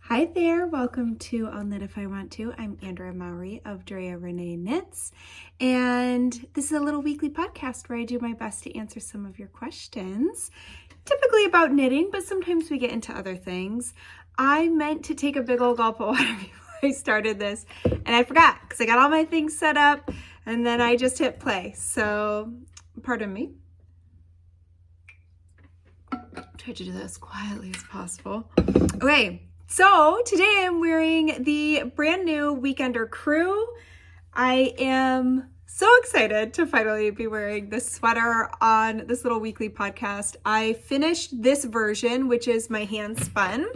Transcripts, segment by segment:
Hi there, welcome to I'll Knit If I Want To. I'm Andrea Mowry of Drea Renee Knits, and this is a little weekly podcast where I do my best to answer some of your questions, typically about knitting, but sometimes we get into other things. I meant to take a big old gulp of water before I started this, and I forgot because I got all my things set up, and then I just hit play, so pardon me. Try to do that as quietly as possible. Okay. So today I'm wearing the brand new Weekender Crew. I am so excited to finally be wearing this sweater on this little weekly podcast. I finished this version, which is my hand spun.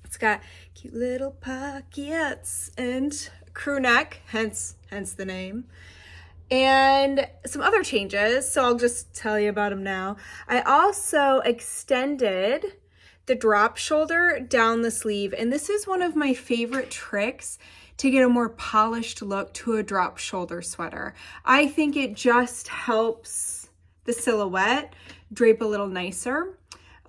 It's got cute little pockets and crew neck, hence the name. And some other changes, so I'll just tell you about them now. I also extended the drop shoulder down the sleeve, and this is one of my favorite tricks to get a more polished look to a drop shoulder sweater. I think it just helps the silhouette drape a little nicer.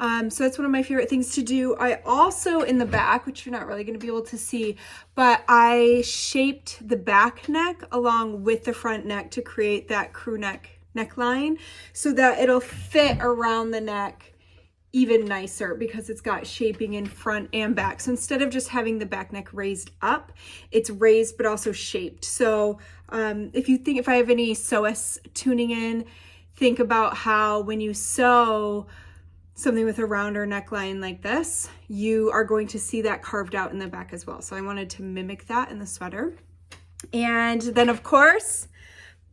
So that's one of my favorite things to do. I also, in the back, which you're not really going to be able to see, but I shaped the back neck along with the front neck to create that crew neckline so that it'll fit around the neck even nicer because it's got shaping in front and back. So instead of just having the back neck raised up, it's raised but also shaped. So if I have any sewists tuning in, think about how when you sew something with a rounder neckline like this, you are going to see that carved out in the back as well. So I wanted to mimic that in the sweater. And then of course,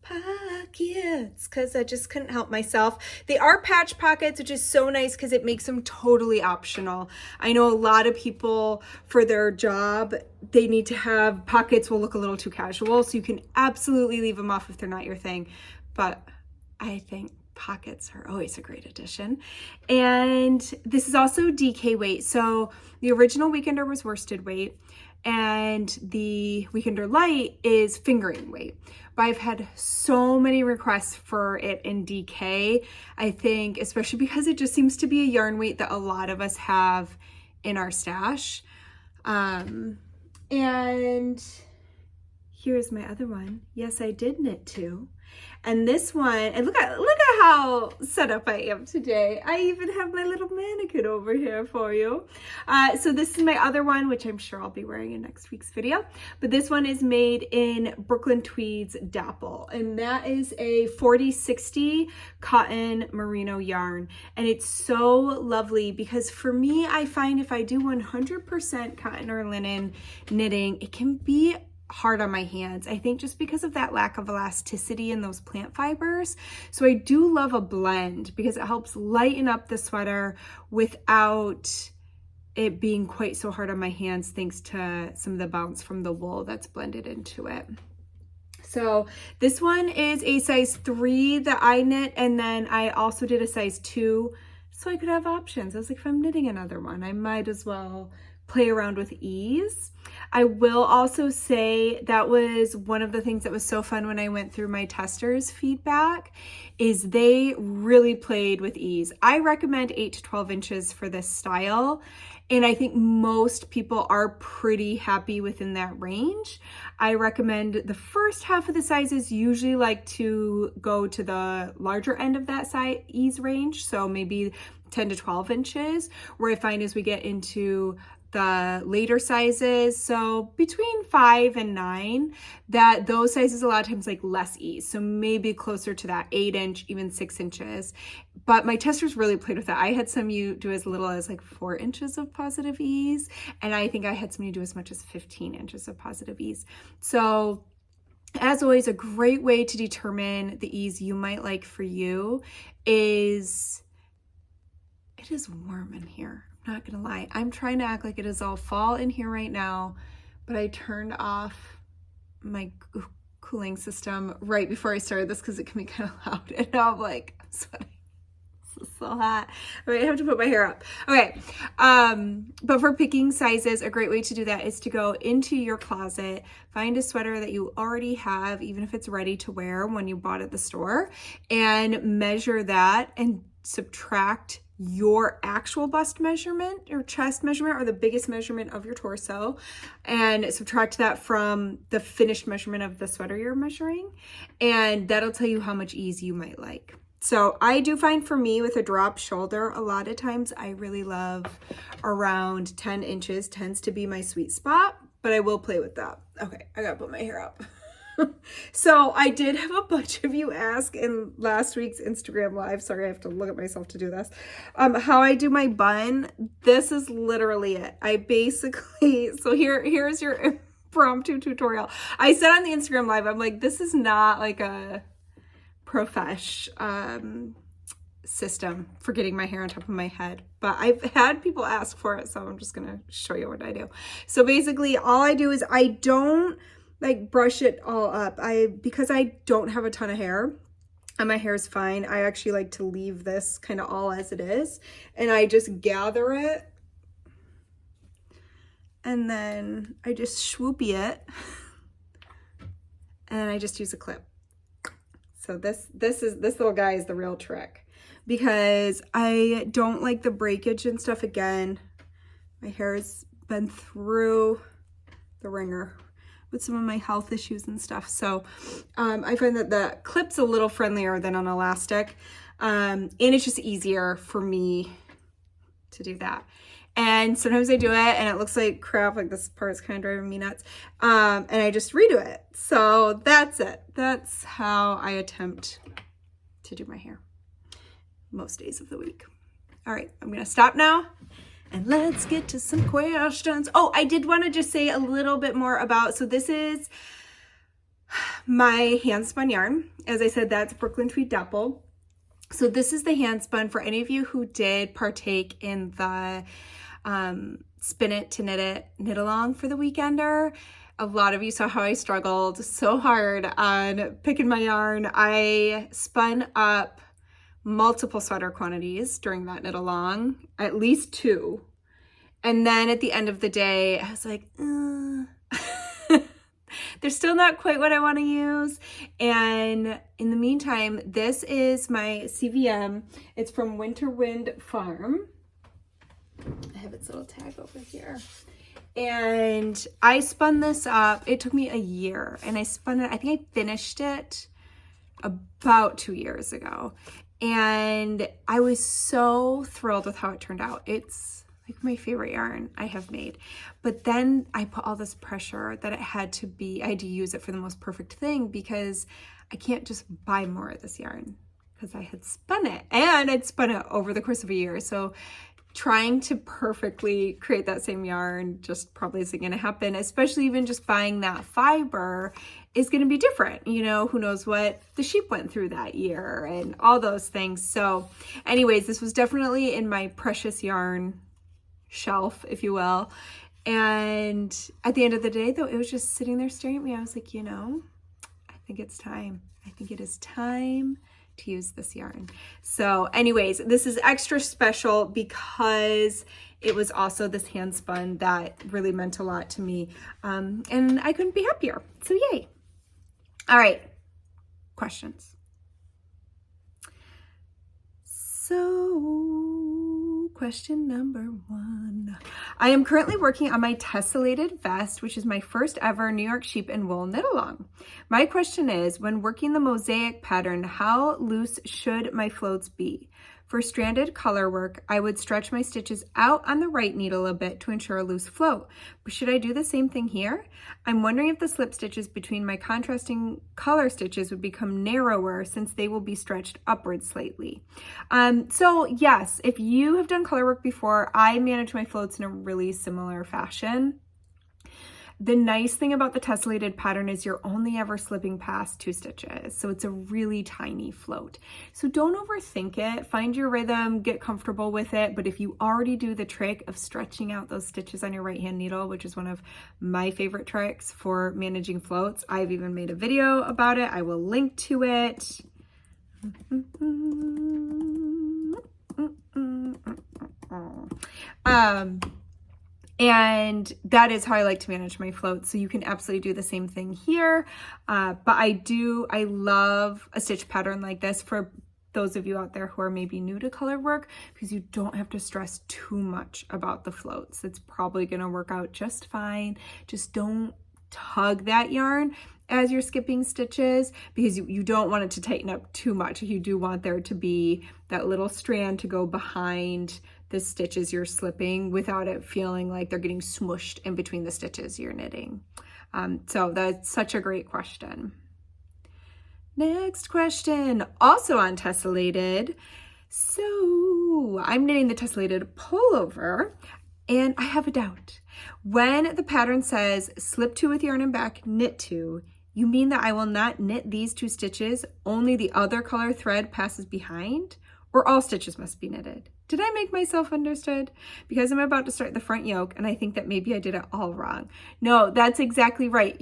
pockets, because I just couldn't help myself. They are patch pockets, which is so nice because it makes them totally optional. I know a lot of people for their job, they need to have pockets will look a little too casual, so you can absolutely leave them off if they're not your thing. But I think pockets are always a great addition. And this is also DK weight. So the original Weekender was worsted weight, and the Weekender Light is fingering weight. But I've had so many requests for it in DK, I think, especially because it just seems to be a yarn weight that a lot of us have in our stash. And here's my other one. Yes, I did knit too. And this one, and look at how set up I am today. I even have my little mannequin over here for you. So this is my other one, which I'm sure I'll be wearing in next week's video. But this one is made in Brooklyn Tweed's Dapple, and that is a 40/60 cotton merino yarn. And it's so lovely because for me, I find if I do 100% cotton or linen knitting, it can be hard on my hands. I think just because of that lack of elasticity in those plant fibers. So I do love a blend because it helps lighten up the sweater without it being quite so hard on my hands thanks to some of the bounce from the wool that's blended into it. So this one is a size 3 that I knit, and then I also did a size 2 so I could have options. I was like, if I'm knitting another one, I might as well play around with ease. I will also say that was one of the things that was so fun when I went through my testers feedback is they really played with ease. I recommend 8 to 12 inches for this style, and I think most people are pretty happy within that range. I recommend the first half of the sizes usually like to go to the larger end of that size ease range, so maybe 10 to 12 inches, where I find as we get into the later sizes, so between 5 and 9, that those sizes a lot of times like less ease, so maybe closer to that 8 inch, even 6 inches. But my testers really played with that. I had some you do as little as like 4 inches of positive ease, and I think I had some you do as much as 15 inches of positive ease. So as always, a great way to determine the ease you might like for you is, it is warm in here. Not gonna lie, I'm trying to act like it is all fall in here right now, but I turned off my cooling system right before I started this because it can be kind of loud, and now I'm like, I'm sweating. This is so hot. I have to put my hair up. Okay, but for picking sizes, a great way to do that is to go into your closet, find a sweater that you already have, even if it's ready to wear when you bought at the store, and measure that and subtract your actual bust measurement or chest measurement or the biggest measurement of your torso and subtract that from the finished measurement of the sweater you're measuring, and that'll tell you how much ease you might like. So I do find for me with a drop shoulder, a lot of times I really love around 10 inches tends to be my sweet spot, but I will play with that. Okay, I gotta put my hair up. So I did have a bunch of you ask in last week's Instagram live, sorry I have to look at myself to do this, how I do my bun. This is literally it. I basically, so here's your impromptu tutorial. I said on the Instagram live, I'm like, this is not like a profesh system for getting my hair on top of my head, but I've had people ask for it, so I'm just gonna show you what I do. So basically all I do is I don't like brush it all up. Because I don't have a ton of hair and my hair is fine, I actually like to leave this kind of all as it is, and I just gather it and then I just swoopy it and I just use a clip. So this little guy is the real trick, because I don't like the breakage and stuff. Again, my hair has been through the ringer with some of my health issues and stuff. So I find that the clip's a little friendlier than an elastic. And it's just easier for me to do that. And sometimes I do it and it looks like crap, like this part's kind of driving me nuts. And I just redo it. So that's it. That's how I attempt to do my hair most days of the week. All right, I'm gonna stop now. And let's get to some questions. Oh, I did want to just say a little bit more about, so this is my hand-spun yarn. As I said, that's Brooklyn Tweed Dapple. So this is the hand-spun for any of you who did partake in the spin it to knit along for the weekender. A lot of you saw how I struggled so hard on picking my yarn. I spun up multiple sweater quantities during that knit along, at least 2. And then at the end of the day, I was like, they're still not quite what I want to use. And in the meantime, this is my CVM. It's from Winter Wind Farm. I have its little tag over here. And I spun this up. It took me a year, and I spun it, I think I finished it about 2 years ago. And I was so thrilled with how it turned out. It's like my favorite yarn I have made. But then I put all this pressure that I had to use it for the most perfect thing, because I can't just buy more of this yarn because I had spun it, and I'd spun it over the course of a year. So trying to perfectly create that same yarn just probably isn't going to happen, especially even just buying that fiber is going to be different. You know, who knows what the sheep went through that year and all those things. So anyways, this was definitely in my precious yarn shelf, if you will. And at the end of the day, though, it was just sitting there staring at me. I was like, you know, I think it's time. I think it is time to use this yarn. So anyways, this is extra special because it was also this hand spun that really meant a lot to me. And I couldn't be happier. So yay. All right. Questions. So question number 1. I am currently working on my Tesselated Vest, which is my first ever New York sheep and wool knit along. My question is, when working the Mosaic pattern, how loose should my floats be? For stranded color work, I would stretch my stitches out on the right needle a bit to ensure a loose float. But should I do the same thing here? I'm wondering if the slip stitches between my contrasting color stitches would become narrower since they will be stretched upwards slightly. So yes, if you have done color work before, I manage my floats in a really similar fashion. The nice thing about the tessellated pattern is you're only ever slipping past 2 stitches. So it's a really tiny float. So don't overthink it. Find your rhythm, get comfortable with it. But if you already do the trick of stretching out those stitches on your right hand needle, which is one of my favorite tricks for managing floats, I've even made a video about it. I will link to it. And that is how I like to manage my floats. So you can absolutely do the same thing here. But I love a stitch pattern like this for those of you out there who are maybe new to color work, because you don't have to stress too much about the floats. It's probably going to work out just fine. Just don't tug that yarn as you're skipping stitches, because you don't want it to tighten up too much. You do want there to be that little strand to go behind the stitches you're slipping without it feeling like they're getting smushed in between the stitches you're knitting. So that's such a great question. Next question, also on Tesselated. So I'm knitting the Tesselated pullover, and I have a doubt. When the pattern says slip 2 with yarn and back, knit 2, you mean that I will not knit these 2 stitches, only the other color thread passes behind, or all stitches must be knitted? Did I make myself understood? Because I'm about to start the front yoke and I think that maybe I did it all wrong. No, that's exactly right.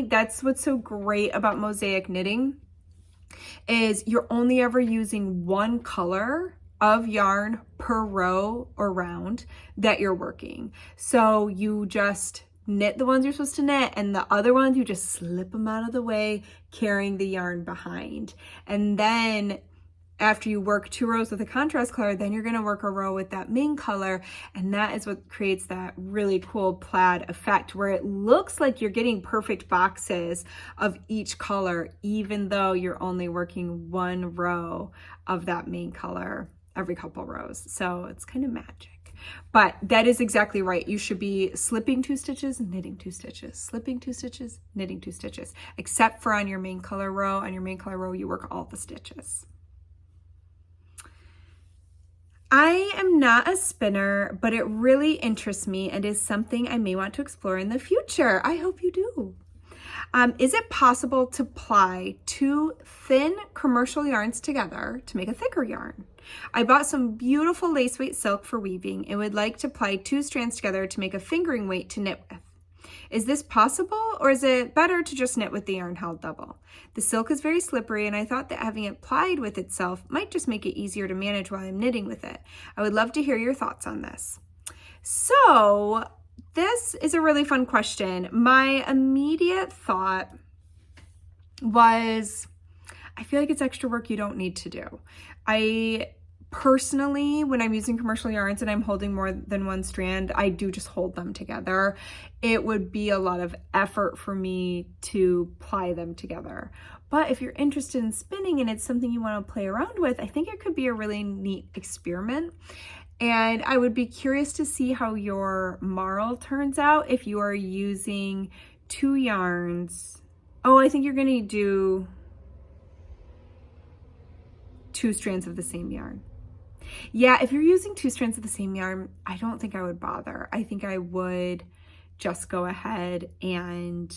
That's what's so great about mosaic knitting, is you're only ever using one color of yarn per row or round that you're working. So you just knit the ones you're supposed to knit, and the other ones you just slip them out of the way, carrying the yarn behind. And then after you work 2 rows with a contrast color, then you're going to work a row with that main color, and that is what creates that really cool plaid effect where it looks like you're getting perfect boxes of each color, even though you're only working 1 row of that main color every couple rows. So it's kind of magic. But that is exactly right. You should be slipping 2 stitches, knitting 2 stitches, slipping 2 stitches, knitting 2 stitches, except for on your main color row. On your main color row, you work all the stitches. I am not a spinner, but it really interests me and is something I may want to explore in the future. I hope you do. Is it possible to ply 2 thin commercial yarns together to make a thicker yarn? I bought some beautiful lace weight silk for weaving and would like to ply 2 strands together to make a fingering weight to knit with. Is this possible, or is it better to just knit with the yarn held double? The silk is very slippery, and I thought that having it plied with itself might just make it easier to manage while I'm knitting with it. I would love to hear your thoughts on this. So this is a really fun question. My immediate thought was, I feel like it's extra work you don't need to do. I personally, when I'm using commercial yarns and I'm holding more than 1 strand, I do just hold them together. It would be a lot of effort for me to ply them together. But if you're interested in spinning and it's something you want to play around with, I think it could be a really neat experiment. And I would be curious to see how your marl turns out if you are using 2 yarns. Oh, I think you're going to do 2 strands of the same yarn. Yeah, if you're using 2 strands of the same yarn, I don't think I would bother. I think I would just go ahead and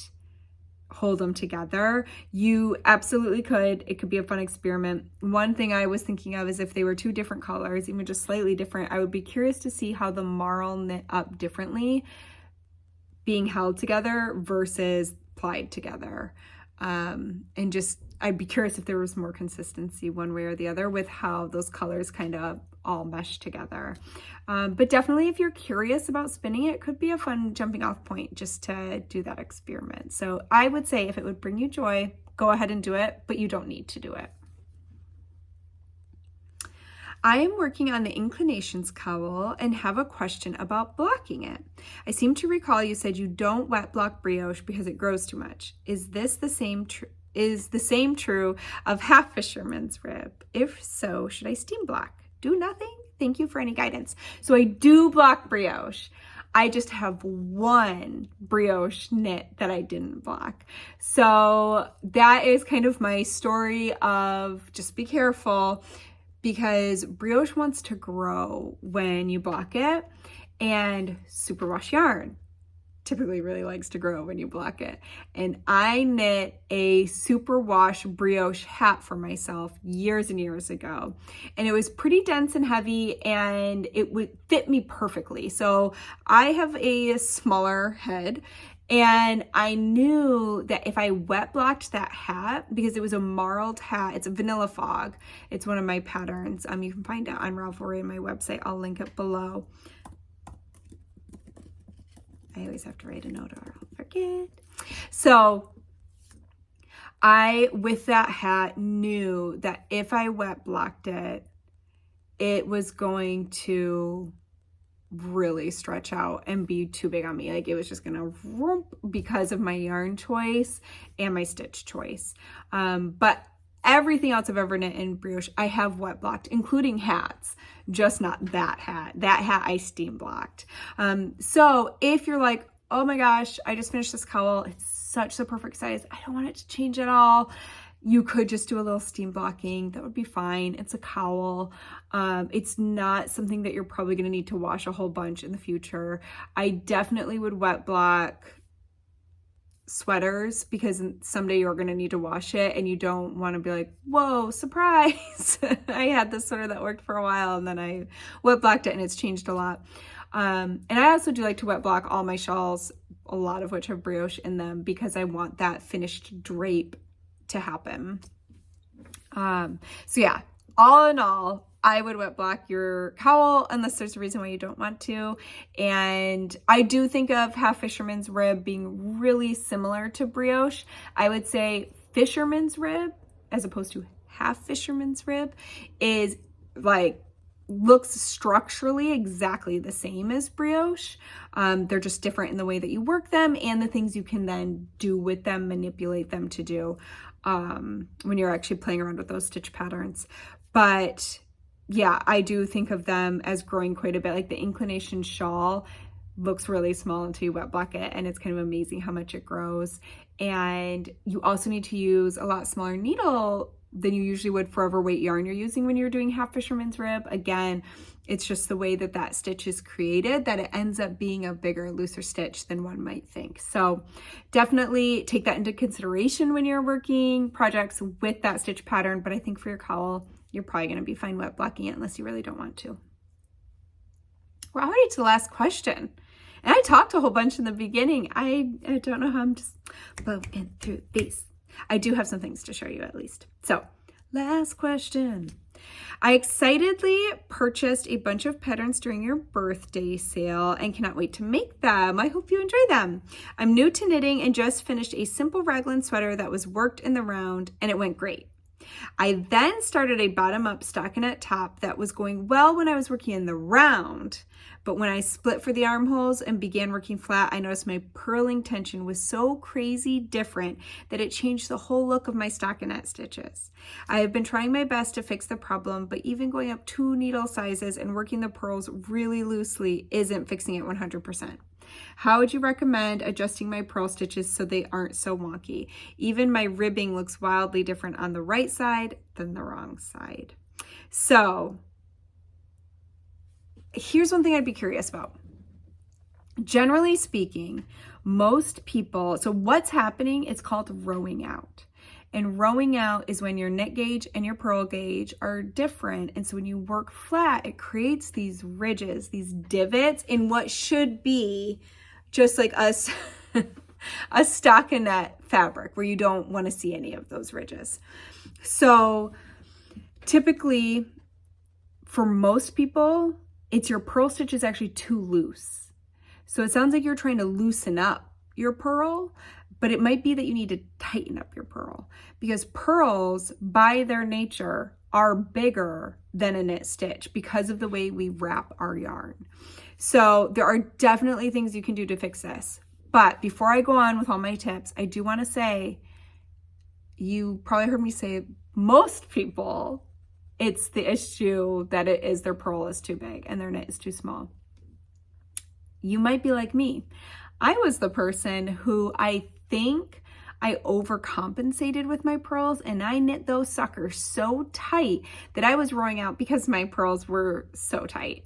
hold them together. You absolutely could. It could be a fun experiment. One thing I was thinking of is if they were 2 different colors, even just slightly different, I would be curious to see how the marl knit up differently being held together versus plied together. And just, I'd be curious if there was more consistency one way or the other with how those colors kind of all mesh together. But definitely if you're curious about spinning, it could be a fun jumping off point just to do that experiment. So I would say if it would bring you joy, go ahead and do it, but you don't need to do it. I am working on the inclinations cowl and have a question about blocking it. I seem to recall you said you don't wet block brioche because it grows too much. Is this the same true of half fisherman's rib? If so, should I steam block? Do nothing? Thank you for any guidance. So I do block brioche. I just have 1 brioche knit that I didn't block. So that is kind of my story of just be careful, because brioche wants to grow when you block it, and superwash yarn typically really likes to grow when you block it. And I knit a superwash brioche hat for myself years and years ago, and it was pretty dense and heavy, and it would fit me perfectly. So I have a smaller head, and I knew that if I wet blocked that hat, because it was a marled hat, it's a vanilla fog. It's one of my patterns. You can find it on Ravelry on my website. I'll link it below. I always have to write a note or I'll forget. So I, with that hat, knew that if I wet blocked it, it was going to really stretch out and be too big on me. Like it was just gonna rump because of my yarn choice and my stitch choice. But everything else I've ever knit in brioche, I have wet blocked, including hats, just not that hat. That hat I steam blocked. So if you're like, oh my gosh, I just finished this cowl, it's such the perfect size, I don't want it to change at all, you could just do a little steam blocking. That would be fine. It's a cowl. It's not something that you're probably going to need to wash a whole bunch in the future. I definitely would wet block sweaters because someday you're going to need to wash it and you don't want to be like, whoa, surprise. I had this sweater that worked for a while and then I wet blocked it and it's changed a lot. And I also do like to wet block all my shawls, a lot of which have brioche in them, because I want that finished drape to happen. So yeah, all in all, I would wet block your cowl unless there's a reason why you don't want to. And I do think of half fisherman's rib being really similar to brioche. I would say fisherman's rib, as opposed to half fisherman's rib, is like, looks structurally exactly the same as brioche. They're just different in the way that you work them and the things you can then do with them, manipulate them to do when you're actually playing around with those stitch patterns. But yeah, I do think of them as growing quite a bit. Like the inclination shawl looks really small until you wet block it, and it's kind of amazing how much it grows. And you also need to use a lot smaller needle than you usually would for whatever weight yarn you're using when you're doing half fisherman's rib. Again, it's just the way that that stitch is created that it ends up being a bigger, looser stitch than one might think. So definitely take that into consideration when you're working projects with that stitch pattern. But I think for your cowl, you're probably going to be fine wet blocking it unless you really don't want to. We're already to the last question. And I talked a whole bunch in the beginning. I don't know how I'm just blowing through these. I do have some things to show you at least. So last question. I excitedly purchased a bunch of patterns during your birthday sale and cannot wait to make them. I hope you enjoy them. I'm new to knitting and just finished a simple raglan sweater that was worked in the round and it went great. I then started a bottom-up stockinette top that was going well when I was working in the round, but when I split for the armholes and began working flat, I noticed my purling tension was so crazy different that it changed the whole look of my stockinette stitches. I have been trying my best to fix the problem, but even going up 2 needle sizes and working the purls really loosely isn't fixing it 100%. How would you recommend adjusting my purl stitches so they aren't so wonky? Even my ribbing looks wildly different on the right side than the wrong side. So here's one thing I'd be curious about. Generally speaking, most people, so what's happening, it's called rowing out. And rowing out is when your knit gauge and your purl gauge are different. And so when you work flat, it creates these ridges, these divots in what should be just like a stockinette fabric where you don't want to see any of those ridges. So typically for most people, it's your purl stitch is actually too loose. So it sounds like you're trying to loosen up your purl, but it might be that you need to tighten up your purl because purls by their nature are bigger than a knit stitch because of the way we wrap our yarn. So there are definitely things you can do to fix this. But before I go on with all my tips, I do want to say, you probably heard me say most people, it's the issue that it is their purl is too big and their knit is too small. You might be like me. I was the person who I think I overcompensated with my purls and I knit those suckers so tight that I was rowing out because my purls were so tight.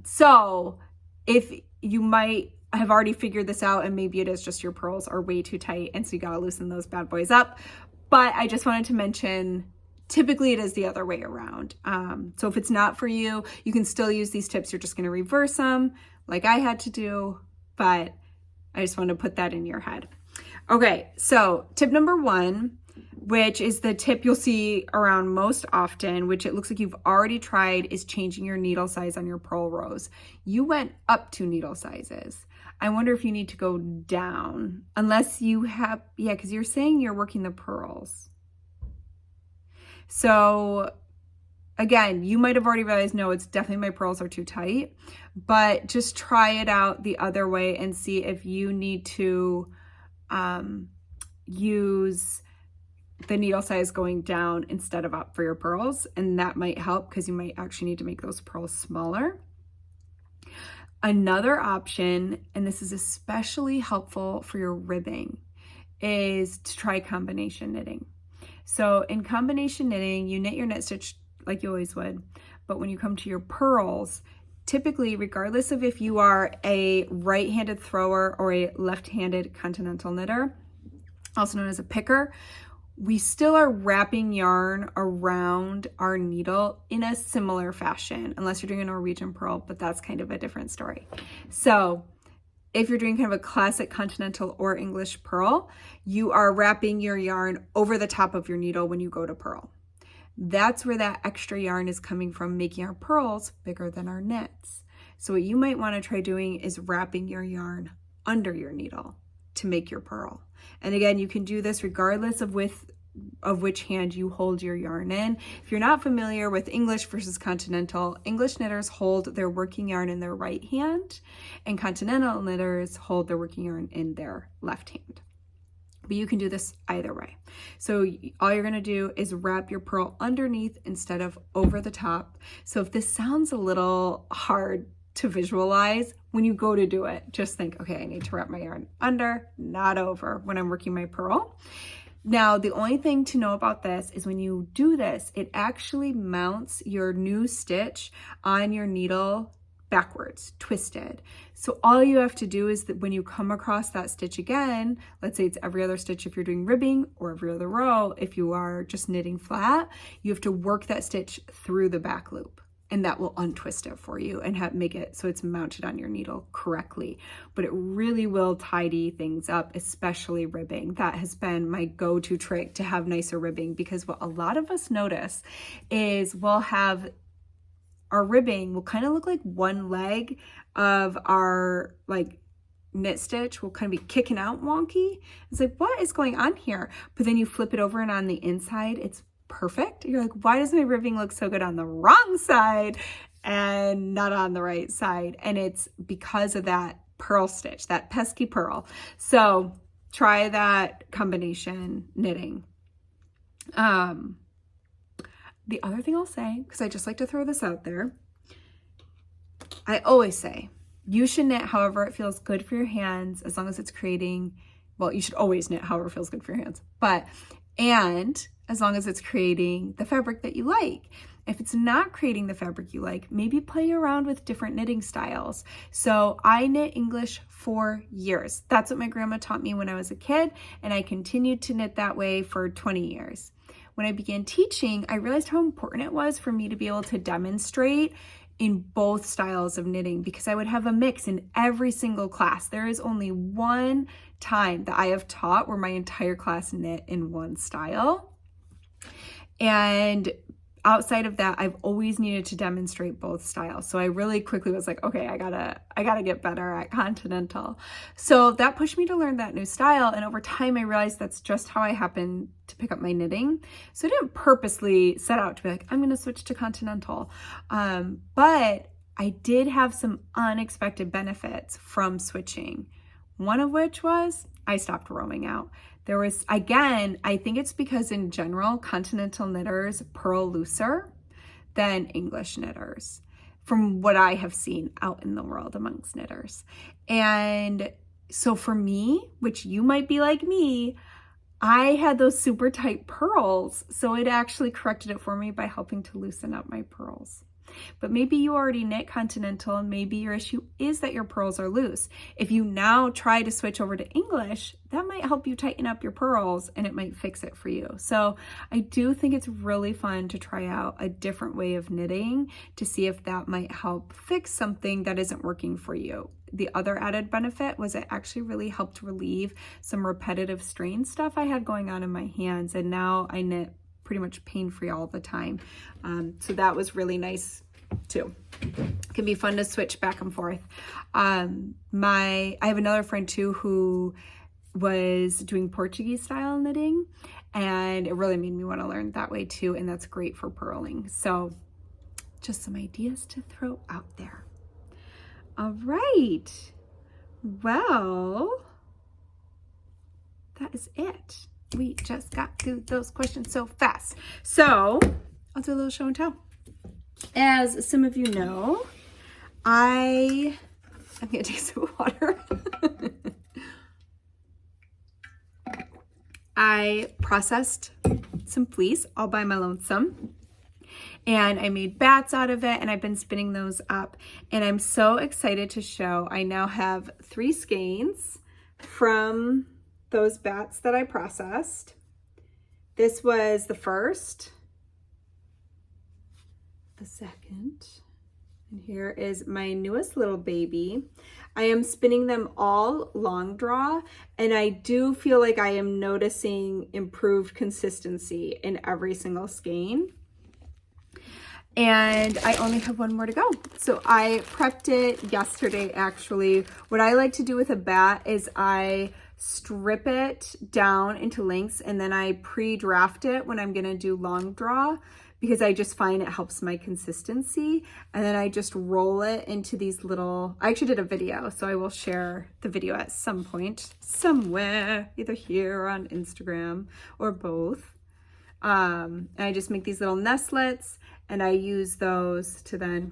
So if you might have already figured this out and maybe it is just your purls are way too tight and so you gotta loosen those bad boys up. But I just wanted to mention, typically it is the other way around. So if it's not for you, you can still use these tips. You're just gonna reverse them like I had to do, but I just want to put that in your head. Okay, so tip number 1, which is the tip you'll see around most often, which it looks like you've already tried, is changing your needle size on your purl rows. You went up 2 needle sizes. I wonder if you need to go down, unless you have, yeah, because you're saying you're working the pearls. So again, you might have already realized, no, it's definitely my pearls are too tight, but just try it out the other way and see if you need to use the needle size going down instead of up for your pearls. And that might help because you might actually need to make those pearls smaller. Another option, and this is especially helpful for your ribbing, is to try combination knitting. So in combination knitting, you knit your knit stitch like you always would, but when you come to your pearls, typically, regardless of if you are a right-handed thrower or a left-handed continental knitter, also known as a picker, we still are wrapping yarn around our needle in a similar fashion, unless you're doing a Norwegian purl, but that's kind of a different story. So if you're doing kind of a classic continental or English purl, you are wrapping your yarn over the top of your needle when you go to purl. That's where that extra yarn is coming from, making our pearls bigger than our knits. So what you might want to try doing is wrapping your yarn under your needle to make your purl. And again, you can do this regardless of which hand you hold your yarn in. If you're not familiar with English versus continental, English knitters hold their working yarn in their right hand, and continental knitters hold their working yarn in their left hand. But you can do this either way. So all you're gonna do is wrap your purl underneath instead of over the top. So if this sounds a little hard to visualize, when you go to do it, just think, okay, I need to wrap my yarn under, not over, when I'm working my purl. Now, the only thing to know about this is when you do this, it actually mounts your new stitch on your needle backwards, twisted. So all you have to do is that when you come across that stitch again, let's say it's every other stitch if you're doing ribbing, or every other row if you are just knitting flat, you have to work that stitch through the back loop, and that will untwist it for you and make it so it's mounted on your needle correctly. But it really will tidy things up, especially ribbing. That has been my go-to trick to have nicer ribbing, because what a lot of us notice is we'll have our ribbing will kind of look like one leg of our knit stitch will kind of be kicking out wonky. It's like, what is going on here? But then you flip it over and on the inside, it's perfect. You're like, why does my ribbing look so good on the wrong side and not on the right side? And it's because of that purl stitch, that pesky purl. So try that combination knitting. The other thing I'll say, because I just like to throw this out there, I always say you should knit however it feels good for your hands, as long as it's creating, well, you should always knit however it feels good for your hands, and as long as it's creating the fabric that you like. If it's not creating the fabric you like, maybe play around with different knitting styles. So I knit English for years. That's what my grandma taught me when I was a kid, and I continued to knit that way for 20 years. When I began teaching, I realized how important it was for me to be able to demonstrate in both styles of knitting, because I would have a mix in every single class. There is only one time that I have taught where my entire class knit in one style. And outside of that, I've always needed to demonstrate both styles. So I really quickly was like, okay, I gotta get better at continental. So that pushed me to learn that new style. And over time, I realized that's just how I happened to pick up my knitting. So I didn't purposely set out to be like, I'm gonna switch to continental. But I did have some unexpected benefits from switching. One of which was I stopped roaming out. There was, again, I think it's because in general, continental knitters purl looser than English knitters, from what I have seen out in the world amongst knitters. And so for me, which you might be like me, I had those super tight purls. So it actually corrected it for me by helping to loosen up my purls. But maybe you already knit continental and maybe your issue is that your purls are loose. If you now try to switch over to English, that might help you tighten up your purls and it might fix it for you. So I do think it's really fun to try out a different way of knitting to see if that might help fix something that isn't working for you. The other added benefit was it actually really helped relieve some repetitive strain stuff I had going on in my hands, and now I knit pretty much pain-free all the time. So that was really nice too. It can be fun to switch back and forth. I have another friend too who was doing Portuguese style knitting, and it really made me want to learn that way too, and that's great for purling. So just some ideas to throw out there. All right, well, that is it. We just got through those questions so fast. So I'll do a little show and tell. As some of you know, I'm gonna take some water. I processed some fleece all by my lonesome, and I made bats out of it, and I've been spinning those up, and I'm so excited to show. I now have 3 skeins from those bats that I processed. This was the first, the second, and here is my newest little baby. I am spinning them all long draw, and I do feel like I am noticing improved consistency in every single skein. And I only have 1 more to go. So I prepped it yesterday, actually. What I like to do with a bat is I strip it down into lengths, and then I pre-draft it when I'm gonna do long draw, because I just find it helps my consistency. And then I just roll it into these little, I actually did a video, so I will share the video at some point, somewhere, either here or on Instagram or both. And I just make these little nestlets, and I use those to then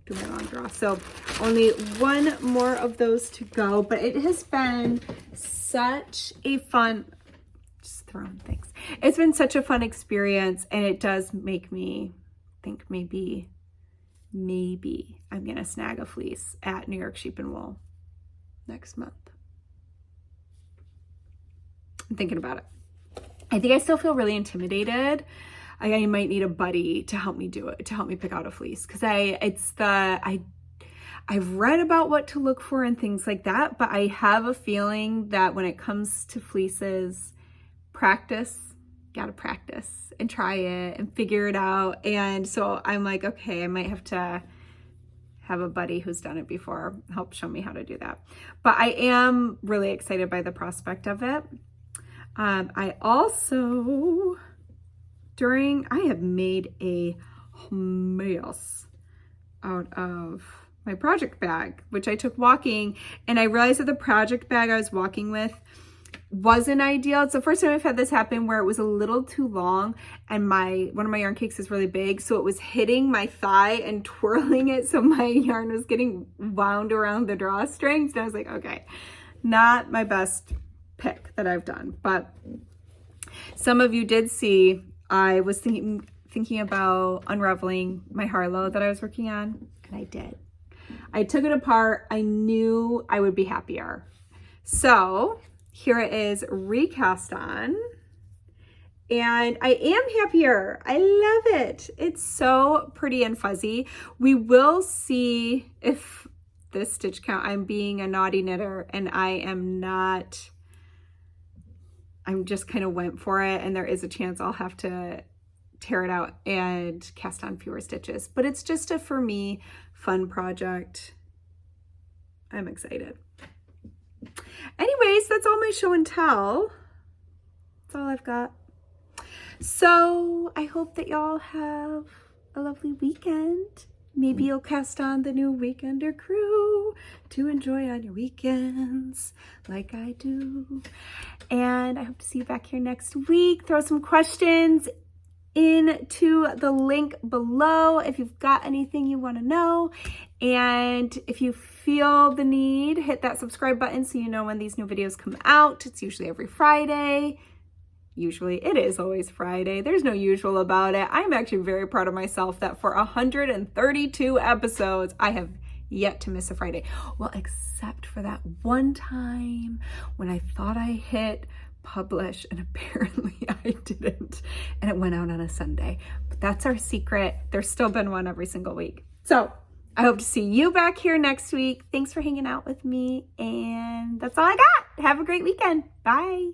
do my long draw. So only 1 more of those to go, but it has been such a fun, just throwing things. It's been such a fun experience, and it does make me think maybe I'm gonna snag a fleece at New York Sheep and Wool next month. I'm thinking about it. I think I still feel really intimidated. I might need a buddy to help me do it, to help me pick out a fleece, because I've read about what to look for and things like that, but I have a feeling that when it comes to fleeces, gotta practice and try it and figure it out. And so I'm like, okay, I might have to have a buddy who's done it before help show me how to do that. But I am really excited by the prospect of it. I also, I have made a mess out of my project bag, which I took walking, and I realized that the project bag I was walking with wasn't ideal. It's the first time I've had this happen where it was a little too long, and one of my yarn cakes is really big, so it was hitting my thigh and twirling it, so my yarn was getting wound around the drawstrings, and I was like, okay, not my best pick that I've done. But some of you did see I was thinking about unraveling my Harlow that I was working on, and I did. I took it apart. I knew I would be happier. So here it is recast on, and I am happier. I love it. It's so pretty and fuzzy. We will see if this stitch count, I'm being a naughty knitter, and I am not. I'm just kind of went for it, and there is a chance I'll have to tear it out and cast on fewer stitches, but it's just for me, fun project. I'm excited. Anyways, that's all my show and tell. That's all I've got. So I hope that y'all have a lovely weekend. Maybe you'll cast on the new Weekender crew to enjoy on your weekends like I do. And I hope to see you back here next week. Throw some questions into the link below if you've got anything you want to know. And if you feel the need, hit that subscribe button so you know when these new videos come out. It's usually every Friday. usually. It is always Friday. There's no usual about it. I'm actually very proud of myself that for 132 episodes, I have yet to miss a Friday. Well, except for that one time when I thought I hit publish and apparently I didn't, and it went out on a Sunday. But that's our secret. There's still been one every single week. So I hope to see you back here next week. Thanks for hanging out with me, and that's all I got. Have a great weekend. Bye.